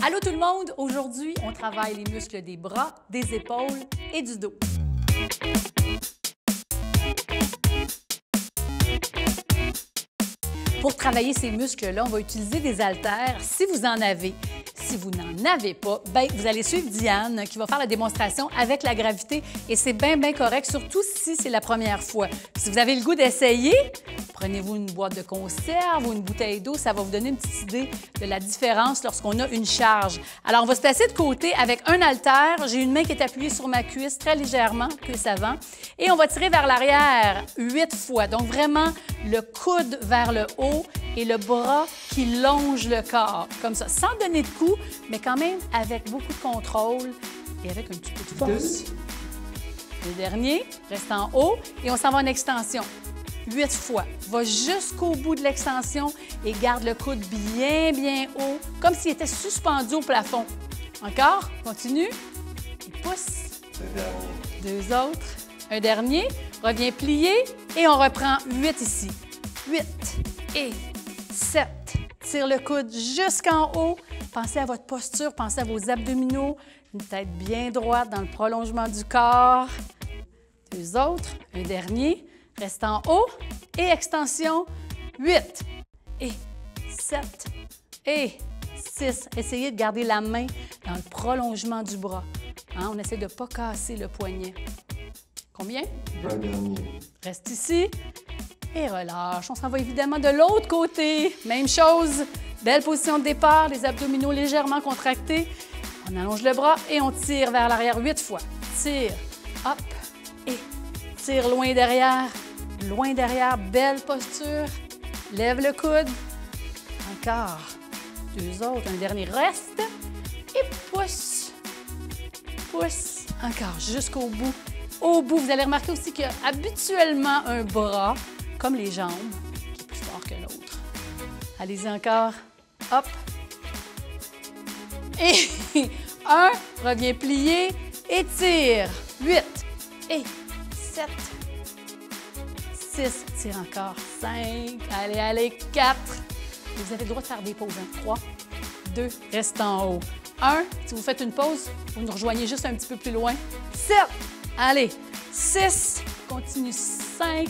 Allô tout le monde! Aujourd'hui, on travaille les muscles des bras, des épaules et du dos. Pour travailler ces muscles-là, on va utiliser des haltères si vous en avez. Si vous n'en avez pas, bien, vous allez suivre Diane qui va faire la démonstration avec la gravité et c'est bien correct, surtout si c'est la première fois. Si vous avez le goût d'essayer, prenez-vous une boîte de conserve ou une bouteille d'eau, ça va vous donner une petite idée de la différence lorsqu'on a une charge. Alors, on va se placer de côté avec un haltère. J'ai une main qui est appuyée sur ma cuisse très légèrement, cuisse avant, et on va tirer vers l'arrière 8 fois. Donc, vraiment, le coude vers le haut et le bras qui longe le corps, comme ça, sans donner de coups, mais quand même avec beaucoup de contrôle et avec un petit peu de force. Le dernier, reste en haut et on s'en va en extension. 8 fois. Va jusqu'au bout de l'extension et garde le coude bien haut, comme s'il était suspendu au plafond. Encore, continue. Et pousse. Deux autres. Un dernier. Reviens plier et on reprend 8 ici. 8 et 7. Tire le coude jusqu'en haut. Pensez à votre posture, pensez à vos abdominaux. Une tête bien droite dans le prolongement du corps. Deux autres. Un dernier. Reste en haut et extension. 8 et 7 et 6. Essayez de garder la main dans le prolongement du bras. Hein? On essaie de ne pas casser le poignet. Combien? Un dernier. Reste ici et relâche. On s'en va évidemment de l'autre côté. Même chose. Belle position de départ, les abdominaux légèrement contractés. On allonge le bras et on tire vers l'arrière 8 fois. Tire, hop, et tire loin derrière, belle posture. Lève le coude. Encore. Deux autres, un dernier. Reste et pousse. Pousse. Encore, jusqu'au bout. Au bout, vous allez remarquer aussi qu'il y a habituellement un bras, comme les jambes, qui est plus fort que l'autre. Allez-y encore. Hop. Et 1, reviens plier, étire. 8 et 7, 6, tire encore. 5, allez, 4. Vous avez le droit de faire des pauses. 3, 2, reste en haut. 1, si vous faites une pause, vous nous rejoignez juste un petit peu plus loin. 7, allez, 6, continue. 5,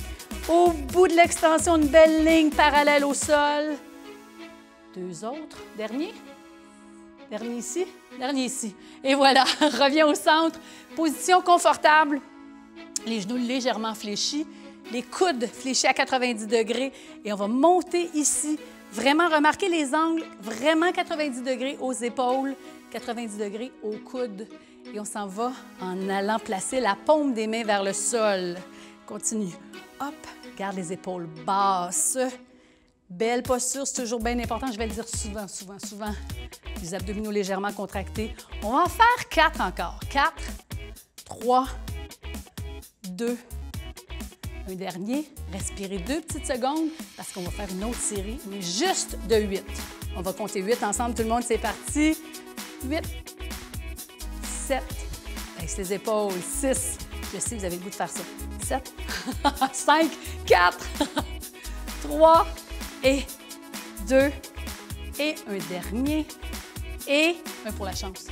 au bout de l'extension, une belle ligne parallèle au sol. Deux autres. Dernier. Dernier ici. Et voilà, reviens au centre. Position confortable. Les genoux légèrement fléchis. Les coudes fléchis à 90 degrés. Et on va monter ici. Vraiment remarquer les angles. Vraiment 90 degrés aux épaules. 90 degrés aux coudes. Et on s'en va en allant placer la paume des mains vers le sol. Continue. Hop, garde les épaules basses. Belle posture, c'est toujours bien important. Je vais le dire souvent. Les abdominaux légèrement contractés. On va en faire 4 encore. 4, 3, 2, un dernier. Respirez 2 petites secondes parce qu'on va faire une autre série, mais juste de 8. On va compter 8 ensemble, tout le monde, c'est parti. 8, 7, baisse les épaules, 6. Je sais, vous avez le goût de faire ça. 7, 5, 4, 3, et 2, et un dernier, et un pour la chance.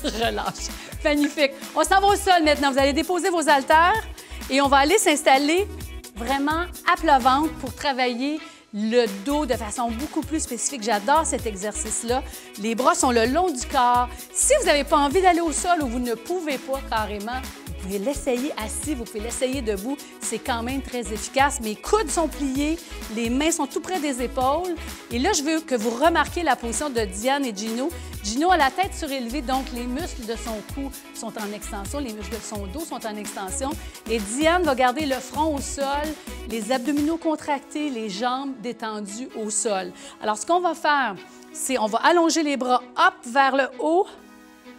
Relâche. Magnifique. On s'en va au sol maintenant. Vous allez déposer vos haltères et on va aller s'installer vraiment à plat ventre pour travailler le dos de façon beaucoup plus spécifique. J'adore cet exercice-là. Les bras sont le long du corps. Si vous n'avez pas envie d'aller au sol ou vous ne pouvez pas carrément, vous pouvez l'essayer assis, vous pouvez l'essayer debout. C'est quand même très efficace. Mes coudes sont pliés, les mains sont tout près des épaules. Et là, je veux que vous remarquiez la position de Diane et Gino. Gino a la tête surélevée, donc les muscles de son cou sont en extension, les muscles de son dos sont en extension. Et Diane va garder le front au sol, les abdominaux contractés, les jambes détendues au sol. Alors, ce qu'on va faire, c'est on va allonger les bras hop vers le haut.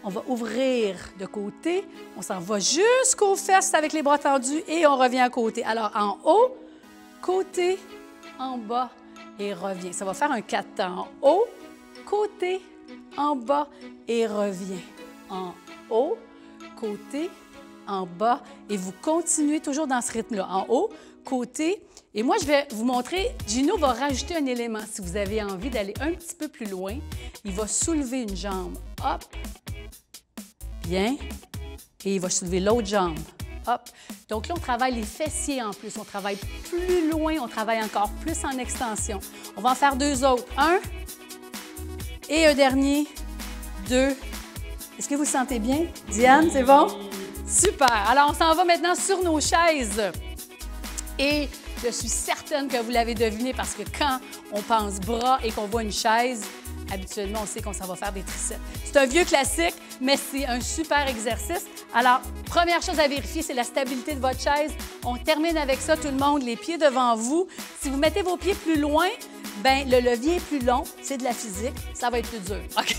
On va ouvrir de côté. On s'en va jusqu'aux fesses avec les bras tendus et on revient à côté. Alors, en haut, côté, en bas et revient. Ça va faire un 4 temps. En haut, côté, en bas et revient. En haut, côté, en bas. Et vous continuez toujours dans ce rythme-là. En haut, côté Et moi, je vais vous montrer, Gino va rajouter un élément. Si vous avez envie d'aller un petit peu plus loin, il va soulever une jambe. Hop. Bien. Et il va soulever l'autre jambe. Hop. Donc là, on travaille les fessiers en plus. On travaille plus loin, on travaille encore plus en extension. On va en faire 2 autres. 1 et un dernier. 2. Est-ce que vous le sentez bien? Diane, c'est bon? Super! Alors, on s'en va maintenant sur nos chaises. Et je suis certaine que vous l'avez deviné parce que quand on pense bras et qu'on voit une chaise, habituellement, on sait qu'on s'en va faire des triceps. C'est un vieux classique, mais c'est un super exercice. Alors, première chose à vérifier, c'est la stabilité de votre chaise. On termine avec ça, tout le monde, les pieds devant vous. Si vous mettez vos pieds plus loin, bien, le levier est plus long, c'est de la physique, ça va être plus dur. OK?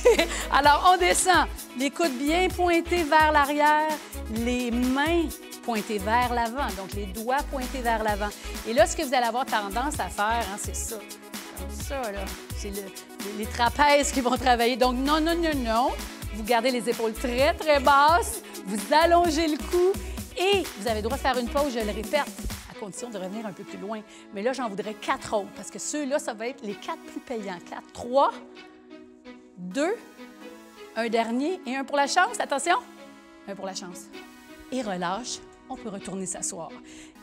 Alors, on descend. Les coudes bien pointés vers l'arrière, les mains pointées vers l'avant, donc les doigts pointés vers l'avant. Et là, ce que vous allez avoir tendance à faire, hein, c'est ça. Comme ça, là. C'est les trapèzes qui vont travailler. Donc, non, non, non, non. Vous gardez les épaules très, très basses. Vous allongez le cou et vous avez le droit de faire une pause, je le répète, à condition de revenir un peu plus loin. Mais là, j'en voudrais 4 autres parce que ceux-là, ça va être les 4 plus payants. 4, 3, 2, un dernier et un pour la chance. Attention, un pour la chance. Et relâche, on peut retourner s'asseoir.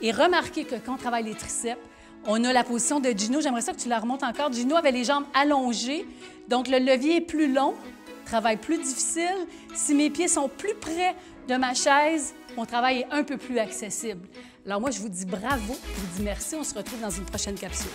Et remarquez que quand on travaille les triceps, on a la position de Gino. J'aimerais ça que tu la remontes encore. Gino avait les jambes allongées, donc le levier est plus long, travail plus difficile. Si mes pieds sont plus près de ma chaise, mon travail est un peu plus accessible. Alors moi, je vous dis bravo, je vous dis merci. On se retrouve dans une prochaine capsule.